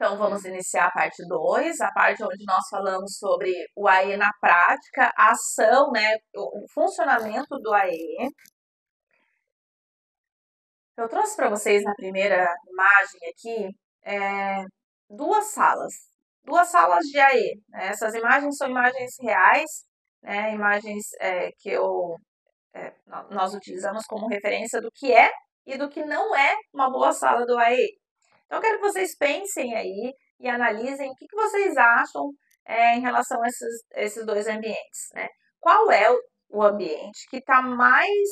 Então, vamos iniciar a parte 2, a parte onde nós falamos sobre o AE na prática, a ação, né, o funcionamento do AE. Eu trouxe para vocês na primeira imagem aqui duas salas de AE. Né? Essas imagens são imagens reais, né, imagens nós utilizamos como referência do que é e do que não é uma boa sala do AE. Então, eu quero que vocês pensem aí e analisem o que vocês acham em relação a esses dois ambientes, né? Qual é o ambiente que está mais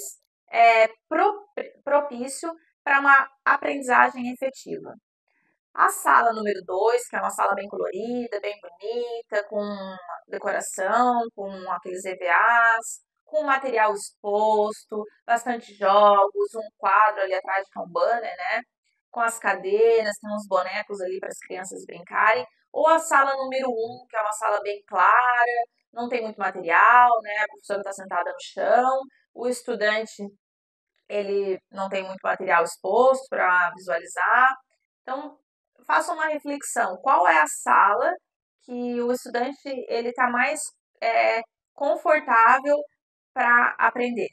propício para uma aprendizagem efetiva? A sala número 2, que é uma sala bem colorida, bem bonita, com decoração, com aqueles EVAs, com material exposto, bastante jogos, um quadro ali atrás que é um banner, né? Com as cadeiras, tem uns bonecos ali para as crianças brincarem. Ou a sala número 1, que é uma sala bem clara, não tem muito material, né? A professora está sentada no chão, o estudante ele não tem muito material exposto para visualizar. Então, faça uma reflexão. Qual é a sala que o estudante ele está mais confortável para aprender?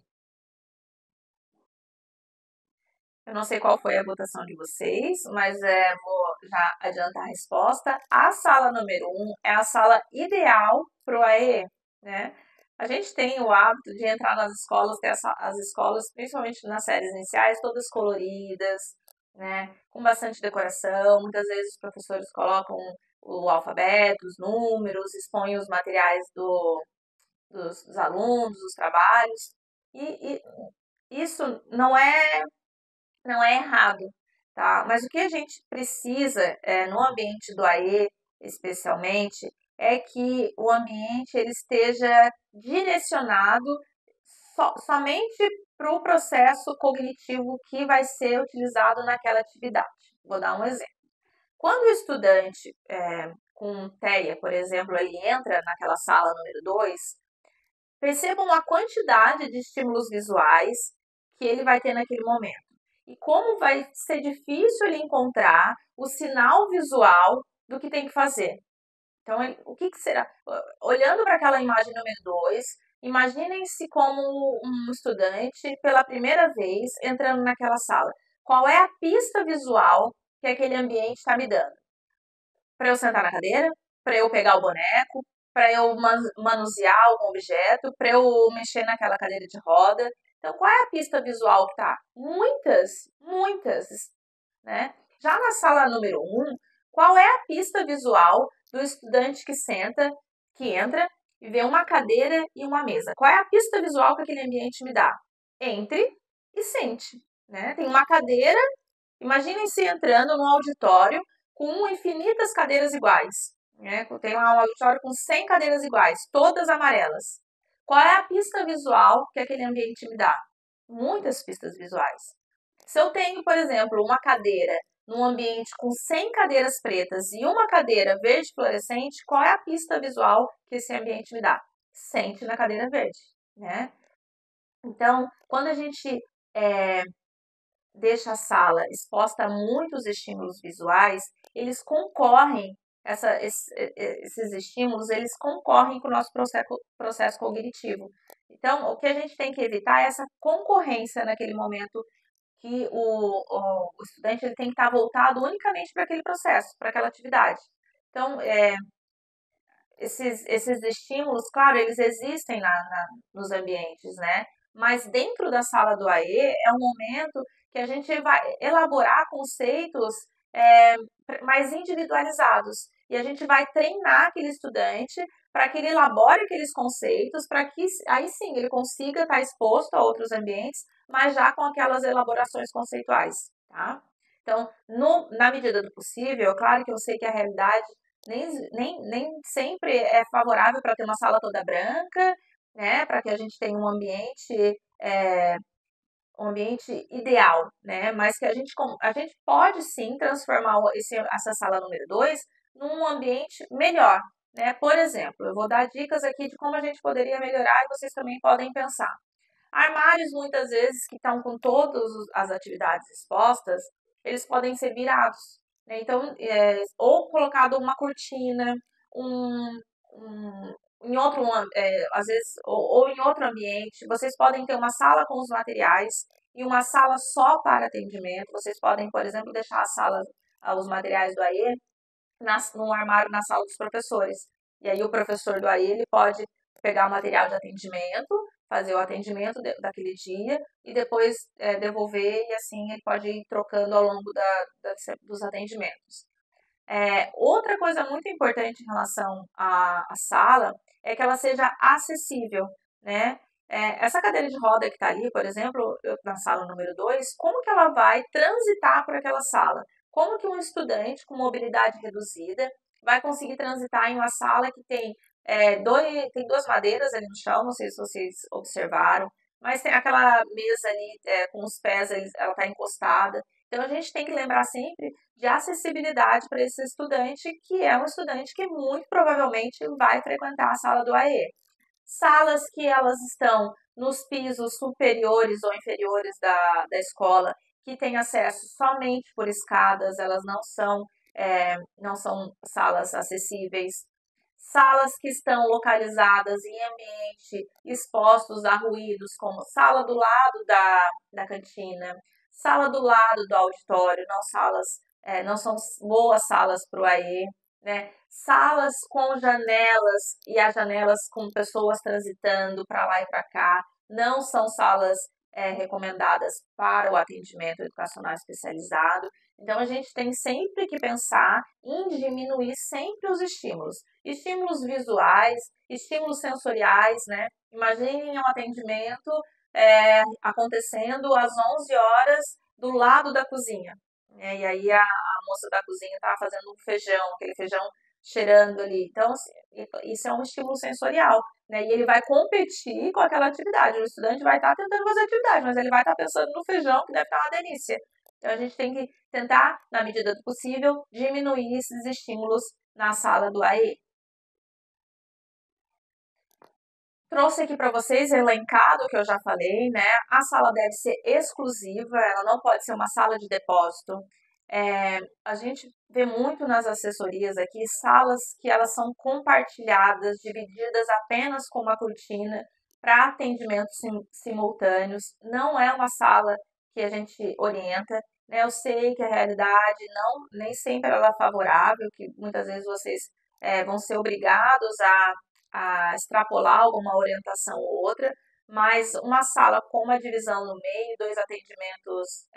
Eu não sei qual foi a votação de vocês, mas vou já adiantar a resposta. A sala número 1 é a sala ideal para o AE, né? A gente tem o hábito de entrar nas escolas, ter as escolas, principalmente nas séries iniciais, todas coloridas, né? Com bastante decoração. Muitas vezes os professores colocam o alfabeto, os números, expõem os materiais dos alunos, os trabalhos. E isso não é errado, tá? Mas o que a gente precisa no ambiente do AE, especialmente, é que o ambiente ele esteja direcionado somente para o processo cognitivo que vai ser utilizado naquela atividade. Vou dar um exemplo. Quando o estudante com TEA, por exemplo, ele entra naquela sala número 2, percebam a quantidade de estímulos visuais que ele vai ter naquele momento. E como vai ser difícil ele encontrar o sinal visual do que tem que fazer. Então, o que será? Olhando para aquela imagem número 2, imaginem-se como um estudante pela primeira vez entrando naquela sala. Qual é a pista visual que aquele ambiente está me dando? Para eu sentar na cadeira? Para eu pegar o boneco? Para eu manusear algum objeto? Para eu mexer naquela cadeira de roda? Então, qual é a pista visual que tá? Muitas, né? Já na sala número 1, qual é a pista visual do estudante que entra e vê uma cadeira e uma mesa? Qual é a pista visual que aquele ambiente me dá? Entre e sente, né? Tem uma cadeira, imaginem-se entrando num auditório com infinitas cadeiras iguais, né? Tem lá um auditório com 100 cadeiras iguais, todas amarelas. Qual é a pista visual que aquele ambiente me dá? Muitas pistas visuais. Se eu tenho, por exemplo, uma cadeira num ambiente com 100 cadeiras pretas e uma cadeira verde fluorescente, qual é a pista visual que esse ambiente me dá? Sente na cadeira verde, né? Então, quando a gente deixa a sala exposta a muitos estímulos visuais, eles concorrem, esses estímulos, eles concorrem com o nosso processo cognitivo. Então, o que a gente tem que evitar é essa concorrência naquele momento que o estudante ele tem que estar voltado unicamente para aquele processo, para aquela atividade. Então, esses estímulos, claro, eles existem nos ambientes, né? Mas dentro da sala do AE é um momento que a gente vai elaborar conceitos mais individualizados. E a gente vai treinar aquele estudante para que ele elabore aqueles conceitos, para que aí sim ele consiga estar exposto a outros ambientes, mas já com aquelas elaborações conceituais, tá? Então, na medida do possível, claro que eu sei que a realidade nem sempre é favorável para ter uma sala toda branca, né? Para que a gente tenha um ambiente ideal, né? Mas que a gente pode sim transformar essa sala número 2 num ambiente melhor, né? Por exemplo, eu vou dar dicas aqui de como a gente poderia melhorar e vocês também podem pensar. Armários, muitas vezes, que estão com todas as atividades expostas, eles podem ser virados. né? Então, ou colocado uma cortina, um, um- em outro, às vezes, ou em outro ambiente. Vocês podem ter uma sala com os materiais e uma sala só para atendimento. Vocês podem, por exemplo, deixar a sala, os materiais do AE num armário na sala dos professores. E aí o professor do AI ele pode pegar o material de atendimento, fazer o atendimento daquele dia e depois devolver e assim ele pode ir trocando ao longo dos atendimentos. Outra coisa muito importante em relação à sala é que ela seja acessível, né? Essa cadeira de roda que está ali, por exemplo, na sala número 2, como que ela vai transitar por aquela sala? Como que um estudante com mobilidade reduzida vai conseguir transitar em uma sala que tem duas madeiras ali no chão, não sei se vocês observaram, mas tem aquela mesa ali com os pés, ela está encostada. Então a gente tem que lembrar sempre de acessibilidade para esse estudante, que é um estudante que muito provavelmente vai frequentar a sala do AE. Salas que elas estão nos pisos superiores ou inferiores da escola, que têm acesso somente por escadas, elas não são salas acessíveis. Salas que estão localizadas em ambiente expostos a ruídos, como sala do lado da cantina, sala do lado do auditório, não são boas salas para o AE, né? Salas com janelas e as janelas com pessoas transitando para lá e para cá, não são salas recomendadas para o atendimento educacional especializado. Então, a gente tem sempre que pensar em diminuir sempre os estímulos. Estímulos visuais, estímulos sensoriais, né? Imaginem um atendimento acontecendo às 11 horas do lado da cozinha, né? E aí a moça da cozinha estava fazendo um feijão, aquele feijão cheirando ali. Então, assim, isso é um estímulo sensorial, né? E ele vai competir com aquela atividade. O estudante vai estar tentando fazer atividade, mas ele vai estar pensando no feijão, que deve estar uma delícia. Então, a gente tem que tentar, na medida do possível, diminuir esses estímulos na sala do AE. Trouxe aqui para vocês elencado o que eu já falei, né? A sala deve ser exclusiva, ela não pode ser uma sala de depósito. A gente vê muito nas assessorias aqui salas que elas são compartilhadas, divididas apenas com uma cortina para atendimentos simultâneos. Não é uma sala que a gente orienta, né? Eu sei que a realidade nem sempre ela é favorável, que muitas vezes vocês vão ser obrigados a extrapolar alguma orientação ou outra, mas uma sala com uma divisão no meio, dois atendimentos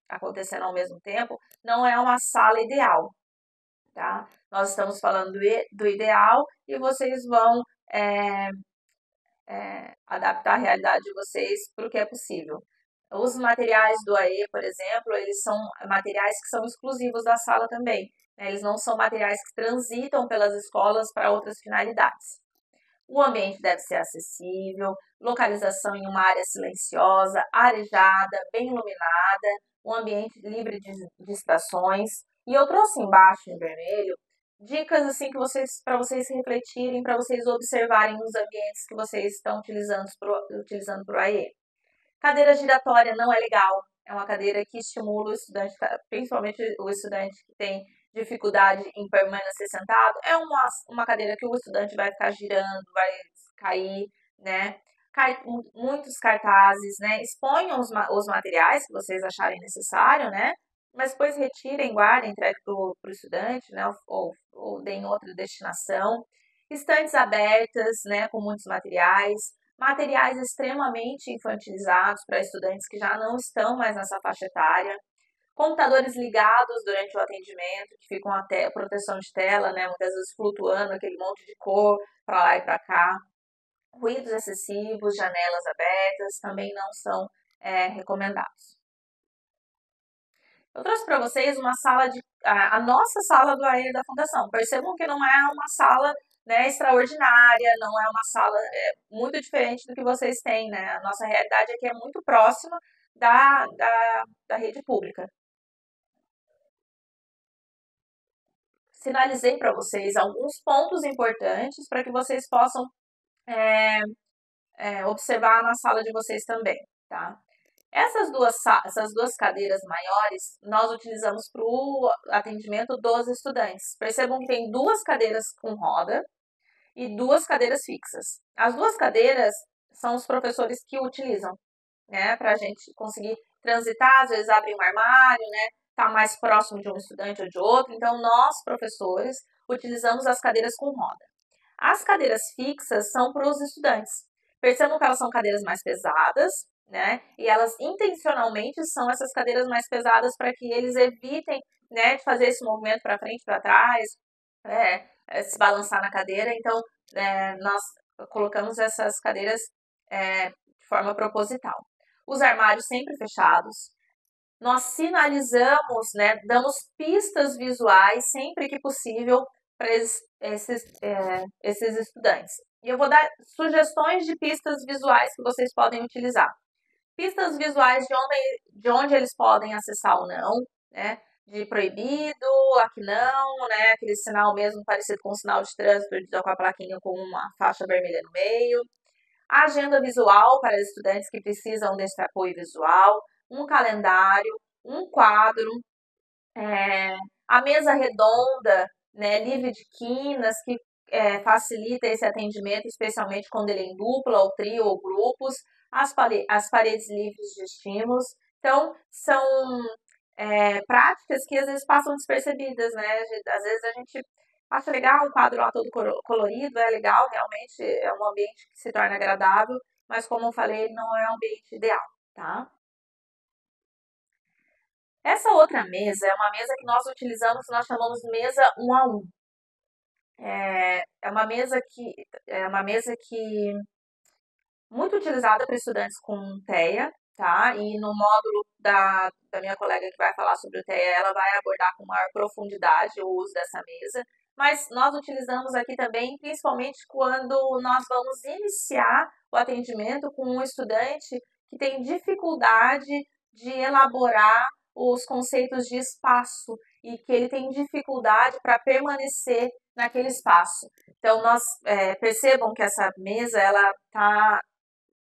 acontecendo ao mesmo tempo, não é uma sala ideal, tá? Nós estamos falando do ideal e vocês vão adaptar a realidade de vocês para o que é possível. Os materiais do AE, por exemplo, eles são materiais que são exclusivos da sala também, né? Eles não são materiais que transitam pelas escolas para outras finalidades. O ambiente deve ser acessível, localização em uma área silenciosa, arejada, bem iluminada, um ambiente livre de distrações. E eu trouxe embaixo em vermelho dicas assim que para vocês refletirem, para vocês observarem os ambientes que vocês estão utilizando para o AE. Cadeira giratória não é legal. É uma cadeira que estimula o estudante, principalmente o estudante que tem dificuldade em permanecer sentado. É uma cadeira que o estudante vai ficar girando, vai cair, né? Muitos cartazes, né? Exponham os materiais que vocês acharem necessário, né? Mas depois retirem, guardem, entreguem para o estudante, né? Ou deem outra destinação. Estantes abertas, né? Com muitos materiais extremamente infantilizados para estudantes que já não estão mais nessa faixa etária, computadores ligados durante o atendimento, que ficam até proteção de tela, né, muitas vezes flutuando, aquele monte de cor para lá e para cá, ruídos excessivos, janelas abertas, também não são recomendados. Eu trouxe para vocês a nossa sala do AE da Fundação. Percebam que não é uma sala, né, extraordinária, não é uma sala muito diferente do que vocês têm, né? A nossa realidade aqui é muito próxima da rede pública. Sinalizei para vocês alguns pontos importantes para que vocês possam observar na sala de vocês também, tá? Essas duas cadeiras maiores nós utilizamos para o atendimento dos estudantes. Percebam que tem duas cadeiras com roda e duas cadeiras fixas. As duas cadeiras são os professores que utilizam, né, para a gente conseguir transitar, às vezes abre um armário, né, tá mais próximo de um estudante ou de outro. Então, nós, professores, utilizamos as cadeiras com roda. As cadeiras fixas são para os estudantes. Percebam que elas são cadeiras mais pesadas, né, e elas intencionalmente são essas cadeiras mais pesadas para que eles evitem, né, de fazer esse movimento para frente, para trás, se balançar na cadeira. Então, nós colocamos essas cadeiras de forma proposital. Os armários sempre fechados. Nós sinalizamos, né, damos pistas visuais sempre que possível para esses estudantes. E eu vou dar sugestões de pistas visuais que vocês podem utilizar. Pistas visuais de onde eles podem acessar ou não, né? De proibido, aqui não, né? Aquele sinal mesmo parecido com um sinal de trânsito, com a plaquinha com uma faixa vermelha no meio. A agenda visual para estudantes que precisam desse apoio visual, um calendário, um quadro, a mesa redonda, né, livre de quinas, que facilita esse atendimento, especialmente quando ele é em dupla, ou trio, ou grupos, as paredes livres de estímulos. Então, são práticas que às vezes passam despercebidas, né? Às vezes a gente acha legal o quadro lá todo colorido, é legal, realmente é um ambiente que se torna agradável, mas como eu falei, ele não é um ambiente ideal, tá? Essa outra mesa é uma mesa que nós utilizamos, nós chamamos mesa 1 a 1. É uma mesa que muito utilizada para estudantes com TEA, tá? E no módulo da minha colega que vai falar sobre o TEA, ela vai abordar com maior profundidade o uso dessa mesa. Mas nós utilizamos aqui também, principalmente quando nós vamos iniciar o atendimento com um estudante que tem dificuldade de elaborar os conceitos de espaço e que ele tem dificuldade para permanecer naquele espaço. Então, nós percebam que essa mesa ela está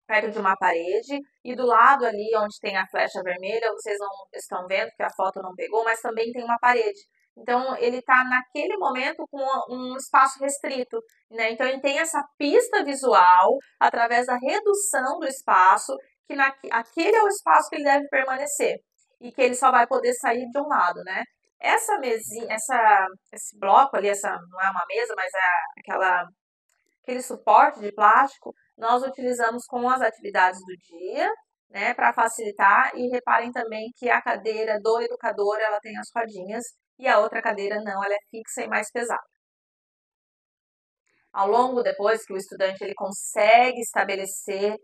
perto de uma parede e do lado ali onde tem a flecha vermelha, vocês não estão vendo que a foto não pegou, mas também tem uma parede. Então, ele está naquele momento com um espaço restrito, né? Então, ele tem essa pista visual através da redução do espaço, que aquele é o espaço que ele deve permanecer e que ele só vai poder sair de um lado, né? Essa mesinha, esse bloco ali, essa não é uma mesa, mas é aquele suporte de plástico, nós utilizamos com as atividades do dia, né, para facilitar. E reparem também que a cadeira do educador, ela tem as rodinhas e a outra cadeira não, ela é fixa e mais pesada. Ao longo, depois que o estudante ele consegue estabelecer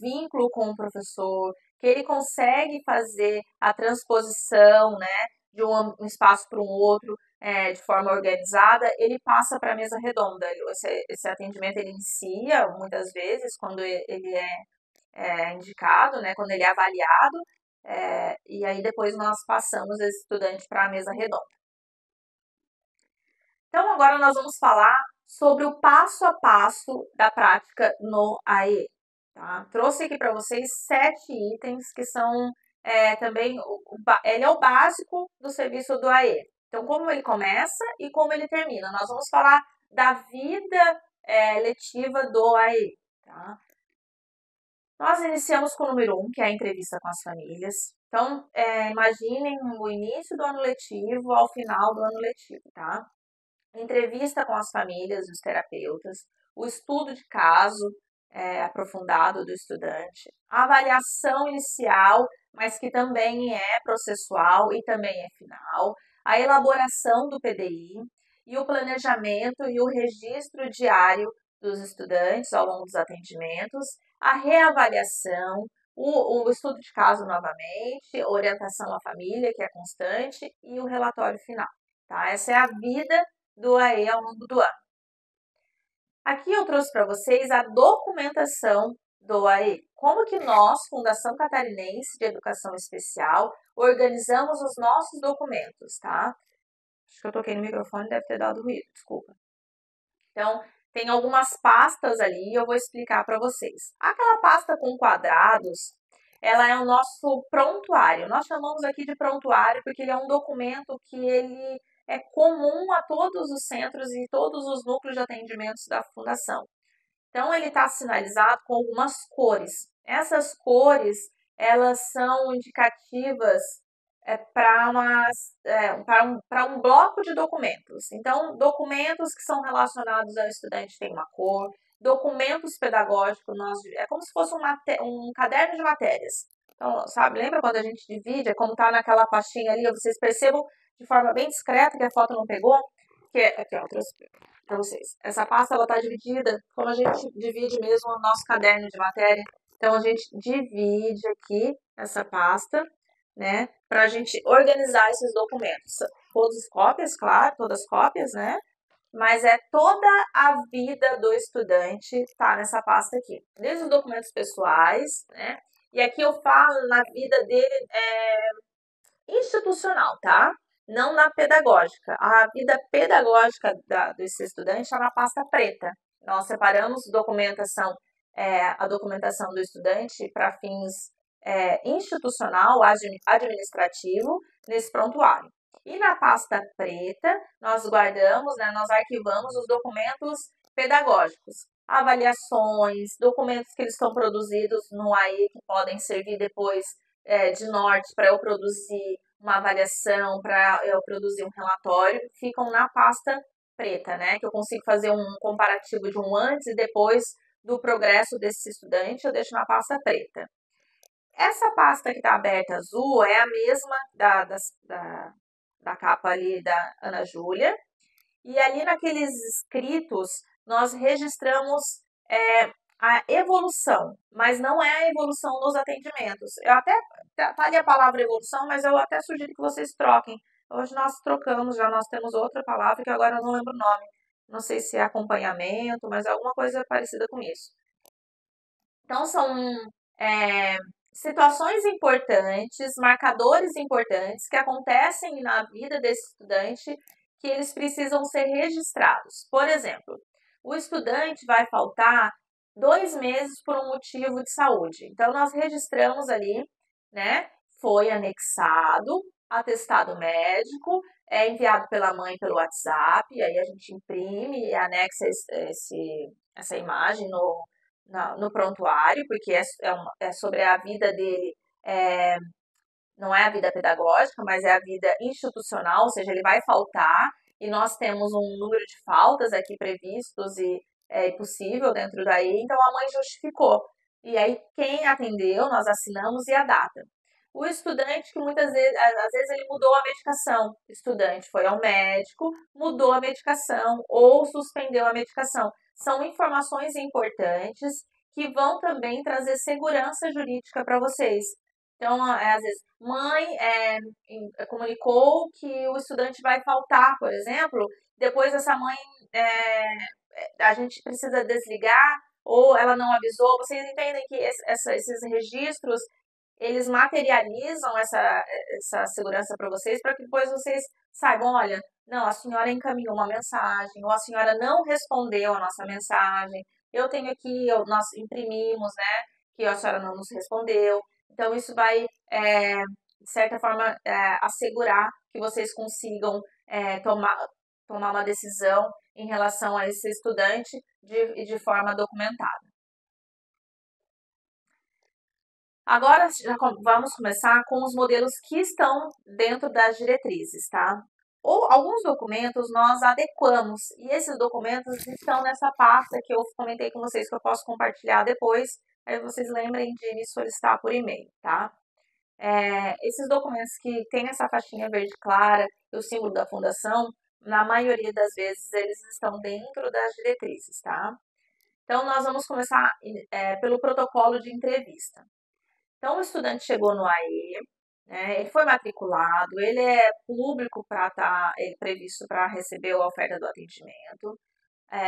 vínculo com o professor, que ele consegue fazer a transposição, né, de um espaço para um outro de forma organizada, ele passa para a mesa redonda. Esse atendimento ele inicia muitas vezes quando ele é indicado, né, quando ele é avaliado, e aí depois nós passamos esse estudante para a mesa redonda. Então, agora nós vamos falar sobre o passo a passo da prática no AE. Tá? Trouxe aqui para vocês 7 itens que são também, ele é o básico do serviço do AE. Então, como ele começa e como ele termina. Nós vamos falar da vida letiva do AE. Tá? Nós iniciamos com o número 1, que é a entrevista com as famílias. Então, imaginem o início do ano letivo ao final do ano letivo, tá? Entrevista com as famílias, os terapeutas, o estudo de caso aprofundado do estudante, a avaliação inicial, mas que também é processual e também é final, a elaboração do PDI e o planejamento e o registro diário dos estudantes ao longo dos atendimentos, a reavaliação, o estudo de caso novamente, orientação à família, que é constante, e o relatório final. Tá? Essa é a vida do AE ao longo do ano. Aqui eu trouxe para vocês a documentação do AE. Como que nós, Fundação Catarinense de Educação Especial, organizamos os nossos documentos, tá? Acho que eu toquei no microfone, deve ter dado ruído, desculpa. Então, tem algumas pastas ali, eu vou explicar para vocês. Aquela pasta com quadrados ela é o nosso prontuário. Nós chamamos aqui de prontuário porque ele é um documento que ele é comum a todos os centros e todos os núcleos de atendimentos da Fundação. Então, ele está sinalizado com algumas cores. Essas cores, elas são indicativas para um bloco de documentos. Então, documentos que são relacionados ao estudante têm uma cor, documentos pedagógicos, é como se fosse um caderno de matérias. Então, sabe, lembra quando a gente divide, é como está naquela pastinha ali, vocês percebam de forma bem discreta que a foto não pegou, aqui, ó, para vocês. Essa pasta ela está dividida, como a gente divide mesmo o nosso caderno de matéria. Então, a gente divide aqui essa pasta, né, para a gente organizar esses documentos. Todas cópias, claro, todas cópias, né? Mas é toda a vida do estudante tá nessa pasta aqui. Desde os documentos pessoais, né? E aqui eu falo na vida dele institucional, tá? Não na pedagógica. A vida pedagógica desse estudante está na pasta preta. Nós separamos a documentação do estudante para fins institucional, administrativo, nesse prontuário. E na pasta preta, nós guardamos, né, nós arquivamos os documentos pedagógicos, avaliações, documentos que eles estão produzidos no AE que podem servir depois de norte para eu produzir uma avaliação, para eu produzir um relatório, ficam na pasta preta, né? Que eu consigo fazer um comparativo de um antes e depois do progresso desse estudante, eu deixo na pasta preta. Essa pasta que está aberta azul é a mesma da capa ali da Ana Júlia. E ali naqueles escritos, nós registramos a evolução, mas não é a evolução nos atendimentos. Eu até tá ali a palavra evolução, mas eu até sugiro que vocês troquem. Hoje nós trocamos, já nós temos outra palavra que agora eu não lembro o nome. Não sei se é acompanhamento, mas alguma coisa parecida com isso. Então são situações importantes, marcadores importantes que acontecem na vida desse estudante que eles precisam ser registrados. Por exemplo, o estudante vai faltar 2 meses por um motivo de saúde. Então, nós registramos ali, né? Foi anexado, atestado médico, é enviado pela mãe pelo WhatsApp, e aí a gente imprime e anexa essa imagem no prontuário, porque é sobre a vida dele, não é a vida pedagógica, mas é a vida institucional, ou seja, ele vai faltar, e nós temos um número de faltas aqui previstos e é possível dentro daí, então a mãe justificou. E aí, quem atendeu, nós assinamos e a data. O estudante que muitas vezes, às vezes ele mudou a medicação. O estudante foi ao médico, mudou a medicação ou suspendeu a medicação. São informações importantes que vão também trazer segurança jurídica para vocês. Então, às vezes, mãe comunicou que o estudante vai faltar, por exemplo, depois essa mãe, a gente precisa desligar ou ela não avisou. Vocês entendem que esses registros, eles materializam essa segurança para vocês, para que depois vocês saibam, olha, não, a senhora encaminhou uma mensagem, ou a senhora não respondeu a nossa mensagem, eu tenho aqui, nós imprimimos, né, que a senhora não nos respondeu. Então, isso vai, de certa forma, assegurar que vocês consigam tomar uma decisão em relação a esse estudante de forma documentada. Agora, vamos começar com os modelos que estão dentro das diretrizes, tá? Ou alguns documentos nós adequamos, e esses documentos estão nessa pasta que eu comentei com vocês, que eu posso compartilhar depois, aí vocês lembrem de me solicitar por e-mail, tá? Esses documentos que tem essa faixinha verde clara, o símbolo da fundação, na maioria das vezes eles estão dentro das diretrizes, tá? Então, nós vamos começar pelo protocolo de entrevista. Então, o estudante chegou no AE, né, ele foi matriculado, ele é público para estar previsto para receber a oferta do atendimento.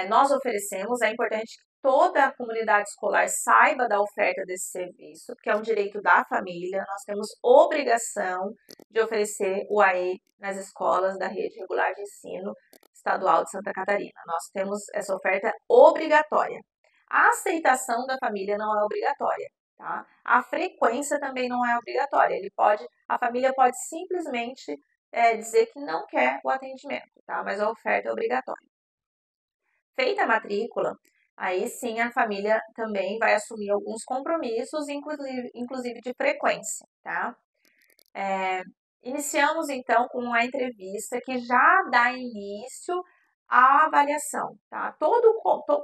Nós oferecemos, é importante que toda a comunidade escolar saiba da oferta desse serviço, que é um direito da família. Nós temos obrigação de oferecer o AE nas escolas da rede regular de ensino estadual de Santa Catarina. Nós temos essa oferta obrigatória. A aceitação da família não é obrigatória. tá? A frequência também não é obrigatória. A família pode simplesmente dizer que não quer o atendimento, tá? Mas a oferta é obrigatória. Feita a matrícula, aí sim a família também vai assumir alguns compromissos, inclusive de frequência, tá? Iniciamos então com uma entrevista que já dá início à avaliação, tá?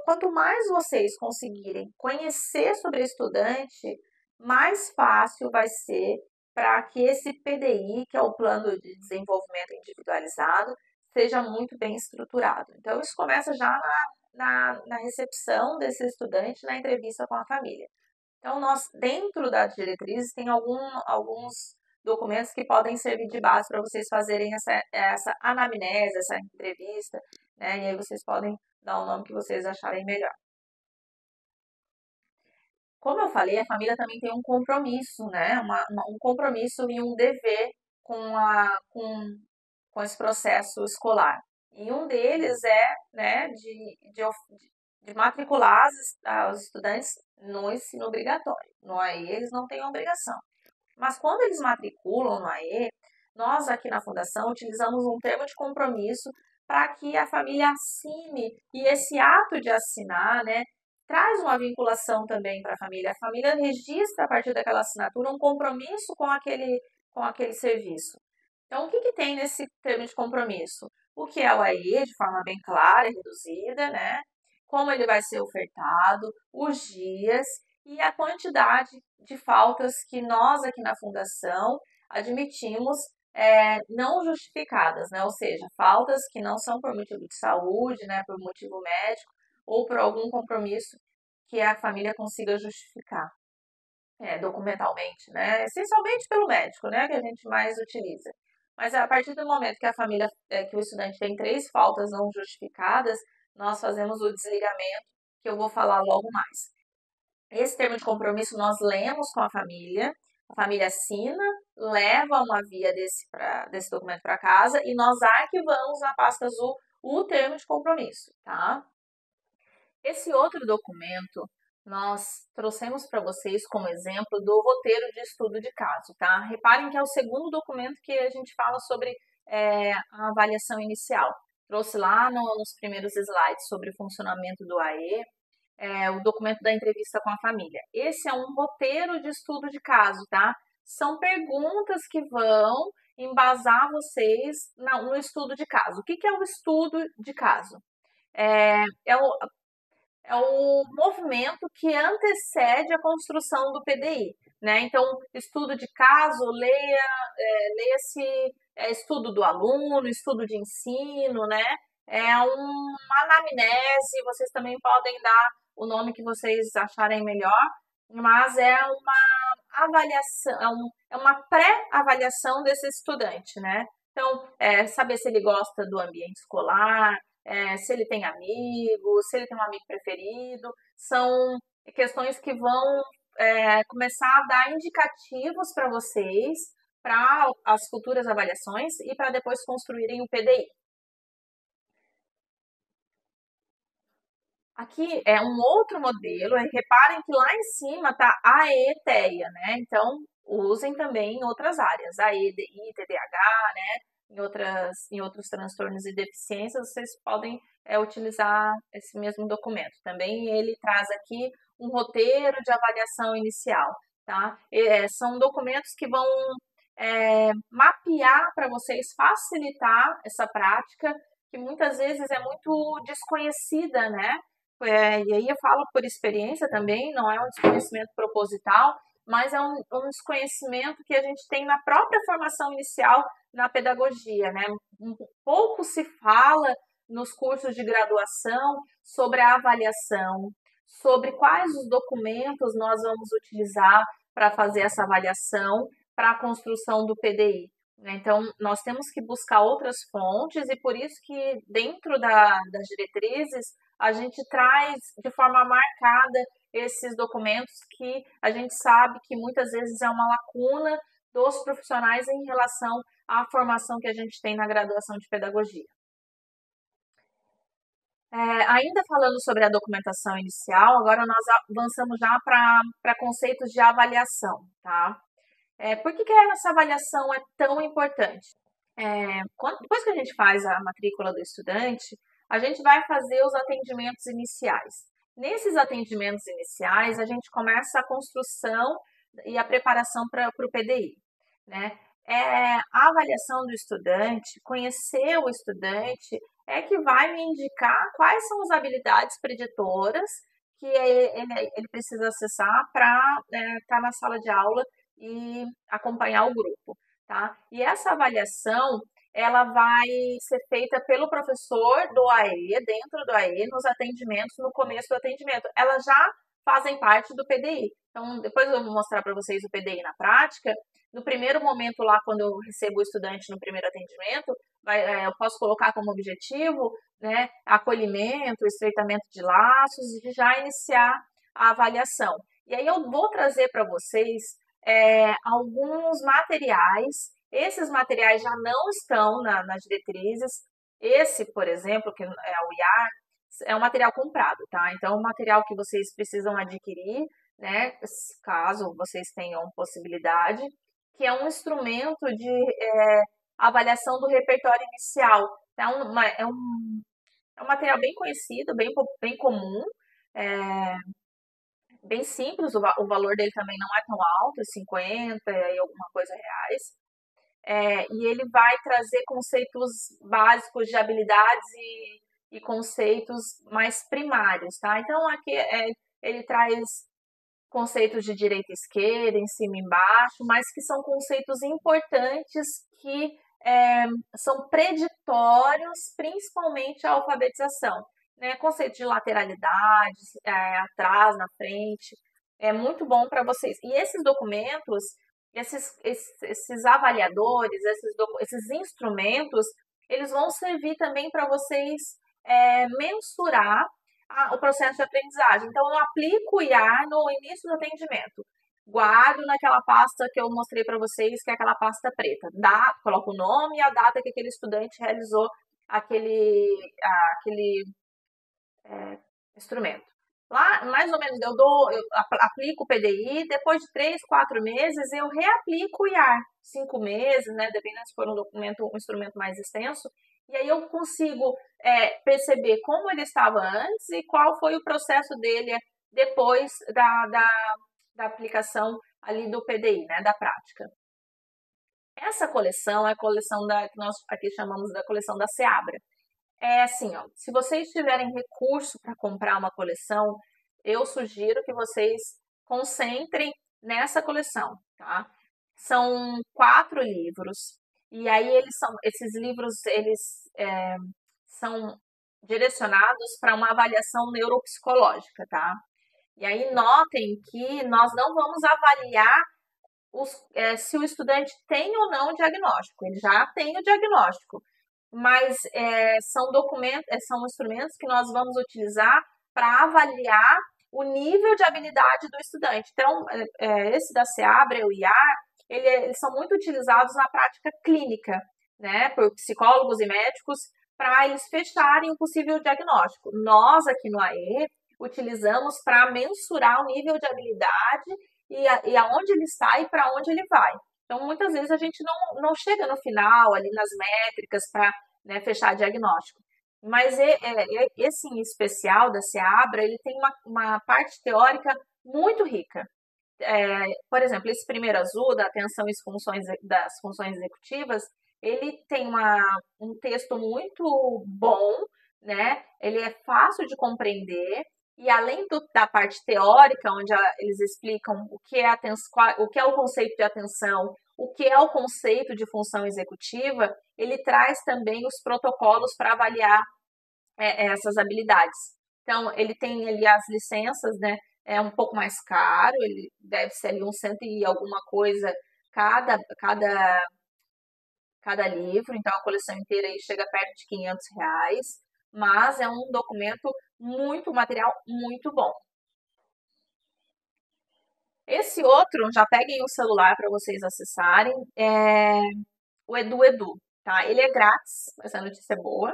Quanto mais vocês conseguirem conhecer sobre o estudante, mais fácil vai ser para que esse PDI, que é o Plano de Desenvolvimento Individualizado, seja muito bem estruturado. Então, isso começa já na recepção desse estudante, na entrevista com a família. Então, nós, dentro das diretrizes, tem alguns documentos que podem servir de base para vocês fazerem essa anamnese, essa entrevista, né? E aí vocês podem dar o nome que vocês acharem melhor. Como eu falei, a família também tem um compromisso, né? Um compromisso e um dever com esse processo escolar. E um deles é, né, de matricular os estudantes no ensino obrigatório. No AE, eles não têm obrigação. Mas quando eles matriculam no AE, nós aqui na Fundação utilizamos um termo de compromisso para que a família assine, e esse ato de assinar, né, traz uma vinculação também para a família. A família registra a partir daquela assinatura um compromisso com aquele serviço. Então, o que tem nesse termo de compromisso? O que é o AE de forma bem clara e reduzida, né? Como ele vai ser ofertado, os dias e a quantidade de faltas que nós aqui na Fundação admitimos não justificadas, né? Ou seja, faltas que não são por motivo de saúde, né? Por motivo médico ou por algum compromisso que a família consiga justificar documentalmente, né? Essencialmente pelo médico, né? Que a gente mais utiliza. Mas a partir do momento que a família, que o estudante tem 3 faltas não justificadas, nós fazemos o desligamento, que eu vou falar logo mais. Esse termo de compromisso nós lemos com a família assina, leva uma via desse documento para casa e nós arquivamos na pasta azul o termo de compromisso, tá? Esse outro documento nós trouxemos para vocês como exemplo do roteiro de estudo de caso, tá? Reparem que é o segundo documento que a gente fala sobre a avaliação inicial. Trouxe lá nos primeiros slides sobre o funcionamento do AE, o documento da entrevista com a família. Esse é um roteiro de estudo de caso, tá? São perguntas que vão embasar vocês no estudo de caso. O que é o estudo de caso? É o movimento que antecede a construção do PDI, né? Então, estudo de caso, leia-se estudo do aluno, estudo de ensino, né? É uma anamnese, vocês também podem dar o nome que vocês acharem melhor, mas é uma avaliação, é uma pré-avaliação desse estudante, né? Então, saber se ele gosta do ambiente escolar, se ele tem amigos, se ele tem um amigo preferido, são questões que vão começar a dar indicativos para vocês, para as futuras avaliações e para depois construírem o PDI. Aqui é um outro modelo, reparem que lá em cima está AE-TEA, né? Então, usem também em outras áreas, AEDI, TDAH, né? Em outros transtornos e deficiências, vocês podem utilizar esse mesmo documento. Também ele traz aqui um roteiro de avaliação inicial, tá? São documentos que vão mapear para vocês, facilitar essa prática, que muitas vezes é muito desconhecida, né? E aí eu falo por experiência também, não é um desconhecimento proposital, mas é um desconhecimento que a gente tem na própria formação inicial na pedagogia, né? Um pouco se fala nos cursos de graduação sobre a avaliação, sobre quais os documentos nós vamos utilizar para fazer essa avaliação para a construção do PDI. Então, nós temos que buscar outras fontes e por isso que dentro das diretrizes a gente traz de forma marcada esses documentos que a gente sabe que muitas vezes é uma lacuna dos profissionais em relação à formação que a gente tem na graduação de pedagogia. Ainda falando sobre a documentação inicial, agora nós avançamos já para conceitos de avaliação, tá? Por que que essa avaliação é tão importante? Depois que a gente faz a matrícula do estudante, a gente vai fazer os atendimentos iniciais. Nesses atendimentos iniciais, a gente começa a construção e a preparação para o PDI, né? A avaliação do estudante, conhecer o estudante, é que vai me indicar quais são as habilidades preditoras que ele precisa acessar para estar na sala de aula e acompanhar o grupo, tá? E essa avaliação, ela vai ser feita pelo professor do AE, dentro do AE, nos atendimentos, no começo do atendimento. Elas já fazem parte do PDI. Então, depois eu vou mostrar para vocês o PDI na prática. No primeiro momento lá, quando eu recebo o estudante no primeiro atendimento, eu posso colocar como objetivo, né, acolhimento, estreitamento de laços e já iniciar a avaliação. E aí eu vou trazer para vocês alguns materiais. Esses materiais já não estão nas diretrizes. Esse, por exemplo, que é o IAR, é um material comprado, tá? Então, é um material que vocês precisam adquirir, né? Caso vocês tenham possibilidade, que é um instrumento de avaliação do repertório inicial. É um material bem conhecido, bem comum, é, bem simples, o valor dele também não é tão alto, 50 e alguma coisa reais. E ele vai trazer conceitos básicos de habilidades e conceitos mais primários, tá? Então, aqui ele traz conceitos de direita e esquerda, em cima e embaixo, mas que são conceitos importantes que são preditórios, principalmente à alfabetização. Né? Conceito de lateralidade, atrás, na frente, é muito bom para vocês. E esses documentos, esses avaliadores, esses instrumentos, eles vão servir também para vocês mensurar o processo de aprendizagem. Então, eu aplico o IAR no início do atendimento. Guardo naquela pasta que eu mostrei para vocês, que é aquela pasta preta. Coloco o nome e a data que aquele estudante realizou aquele instrumento. Lá, mais ou menos, eu aplico o PDI, depois de 3, 4 meses, eu reaplico o IAR. 5 meses, né? Dependendo se for um instrumento mais extenso. E aí eu consigo perceber como ele estava antes e qual foi o processo dele depois da aplicação ali do PDI, né? Da prática. Essa coleção é a coleção que nós aqui chamamos da coleção da Seabra. É assim, ó, se vocês tiverem recurso para comprar uma coleção, eu sugiro que vocês concentrem nessa coleção, tá? São 4 livros, e aí esses livros, são direcionados para uma avaliação neuropsicológica, tá? E aí notem que nós não vamos avaliar se o estudante tem ou não o diagnóstico, ele já tem o diagnóstico, mas são instrumentos que nós vamos utilizar para avaliar o nível de habilidade do estudante. Então, esse da Seabra, o IAR, eles são muito utilizados na prática clínica, né, por psicólogos e médicos, para eles fecharem um possível diagnóstico. Nós, aqui no AE, utilizamos para mensurar o nível de habilidade e aonde ele está e para onde ele vai. Então, muitas vezes a gente não chega no final, ali nas métricas, para fechar diagnóstico. Mas esse em especial da Seabra, ele tem uma parte teórica muito rica. Por exemplo, esse primeiro azul, da atenção das funções executivas, ele tem um texto muito bom, né? Ele é fácil de compreender, e além da parte teórica, onde eles explicam o que é o conceito de atenção, o que é o conceito de função executiva, ele traz também os protocolos para avaliar essas habilidades. Então, ele tem ali as licenças, né? É um pouco mais caro, ele deve ser ali um cento e alguma coisa cada livro, então a coleção inteira aí chega perto de R$ 500, mas é um documento material muito bom. Esse outro, já peguem o celular para vocês acessarem, é o Edu, tá? Ele é grátis, essa notícia é boa.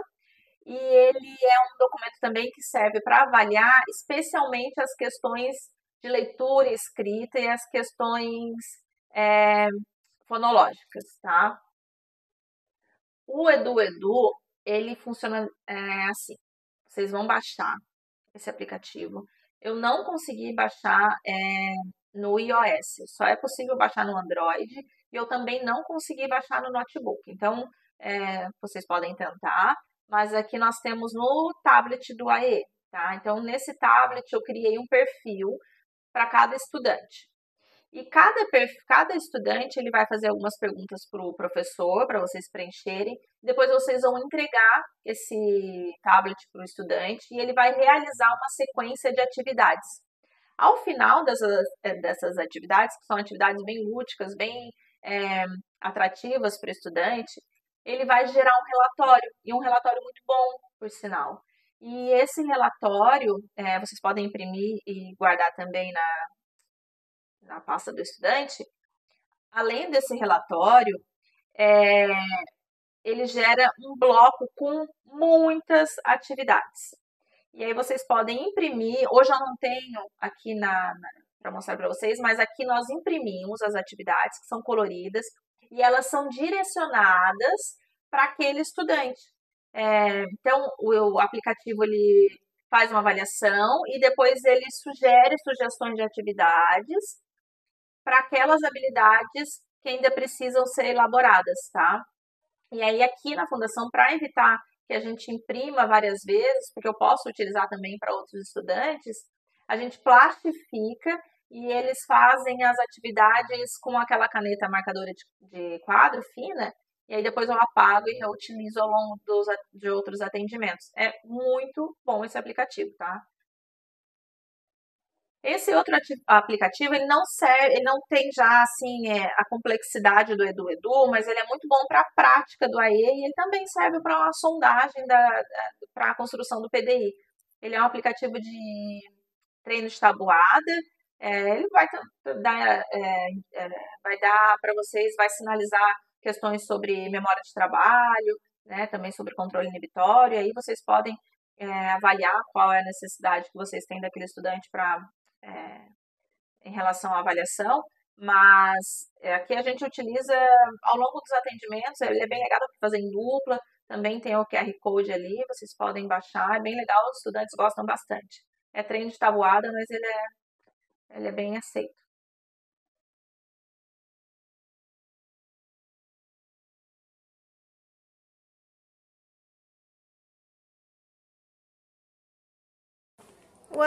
e ele é um documento também que serve para avaliar especialmente as questões de leitura e escrita e as questões é, fonológicas, tá? O Edu, ele funciona assim. Vocês vão baixar esse aplicativo. Eu não consegui baixar no iOS, só é possível baixar no Android e eu também não consegui baixar no notebook. Então, vocês podem tentar, mas aqui nós temos no tablet do AE, tá? Então, nesse tablet eu criei um perfil para cada estudante. E cada estudante ele vai fazer algumas perguntas para o professor, para vocês preencherem. Depois vocês vão entregar esse tablet para o estudante e ele vai realizar uma sequência de atividades. Ao final dessas atividades, que são atividades bem lúdicas, bem é, atrativas para o estudante, ele vai gerar um relatório, e um relatório muito bom, por sinal. E esse relatório, vocês podem imprimir e guardar também na pasta do estudante. Além desse relatório, é, ele gera um bloco com muitas atividades. E aí vocês podem imprimir. Hoje eu não tenho aqui para mostrar para vocês, mas aqui nós imprimimos as atividades que são coloridas e elas são direcionadas para aquele estudante. Então o aplicativo ele faz uma avaliação e depois ele sugere sugestões de atividades para aquelas habilidades que ainda precisam ser elaboradas, tá? E aí aqui na fundação, para evitar que a gente imprima várias vezes, porque eu posso utilizar também para outros estudantes, a gente plastifica e eles fazem as atividades com aquela caneta marcadora de quadro fina, e aí depois eu apago e reutilizo ao longo de outros atendimentos. É muito bom esse aplicativo, tá? Esse outro aplicativo, ele não serve, ele não tem já assim a complexidade do Edu, mas ele é muito bom para a prática do AE e ele também serve para uma sondagem para a construção do PDI. Ele é um aplicativo de treino de tabuada, ele vai dar para vocês, vai sinalizar questões sobre memória de trabalho, né, também sobre controle inibitório, e aí vocês podem avaliar qual é a necessidade que vocês têm daquele estudante para em relação à avaliação, mas aqui a gente utiliza ao longo dos atendimentos, ele é bem legal para fazer em dupla, também tem o QR Code ali, vocês podem baixar, é bem legal, os estudantes gostam bastante. É treino de tabuada, mas ele é bem aceito. O